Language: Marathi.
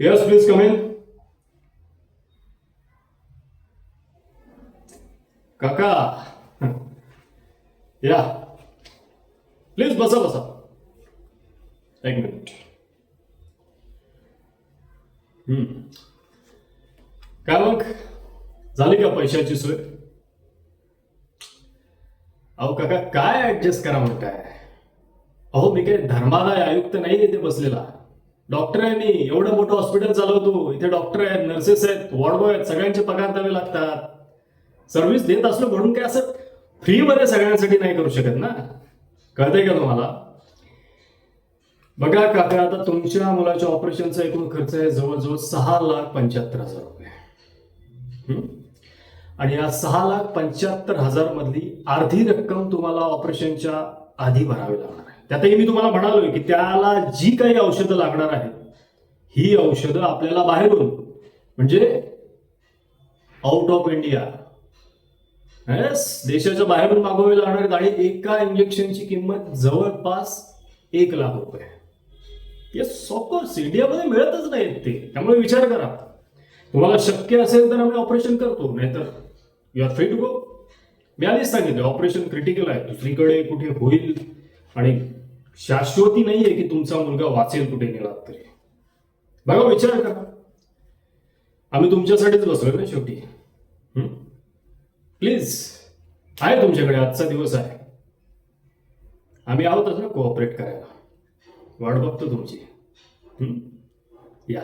Yes, please come in. काका या प्लीज बसा बसा. एक मिनिट. काय मग झाली का पैशाची सोय? अहो काका काय ऍडजस्ट करा म्हणताय? अहो मी काय धर्मादाय आयुक्त नाही इथे बसलेला. डॉक्टर आहे मी. एवढं मोठं हॉस्पिटल चालवतो. इथे डॉक्टर आहेत, नर्सेस आहेत, वॉर्ड बॉय आहेत, सगळ्यांचे पगार द्यावे लागतात. सर्व्हिस देत असलो म्हणून काय असं फ्रीमध्ये सगळ्यांसाठी नाही करू शकत ना. कळतंय का तुम्हाला? बघा काका, आता तुमच्या मुलाच्या ऑपरेशनचा एकूण खर्च आहे जवळजवळ 6,75,000 रुपये. आणि या 6,75,000 मधली अर्धी रक्कम तुम्हाला ऑपरेशनच्या आधी भरावी लागणार आहे. त्यातही मी तुम्हाला म्हणालोय की त्याला जी काही औषधं लागणार आहेत ही औषधं आपल्याला बाहेरून म्हणजे आउट ऑफ इंडिया देशाच्या बाहेरून मागवावी लागणार आहेत. आणि एका इंजेक्शनची किंमत जवळपास 1,00,000 रुपये. येस ऑफकोर्स इंडियामध्ये मिळतच नाहीत ते. त्यामुळे विचार करा. तुम्हाला शक्य असेल तर आम्ही ऑपरेशन करतो, नाहीतर you are free to go. मी आधीच सांगितलं ऑपरेशन क्रिटिकल आहे. दुसरीकडे कुठे होईल आणि शाश्वती नाहीये की तुमचा मुलगा वाचेल कुठे गेलात तरी. बघा विचार करा. आम्ही तुमच्यासाठीच बसलोय ना शेवटी. प्लीज आहे तुमच्याकडे आजचा दिवस आहे. आम्ही आहोतच ना कोऑपरेट करायला. वाट बघतो तुमची. या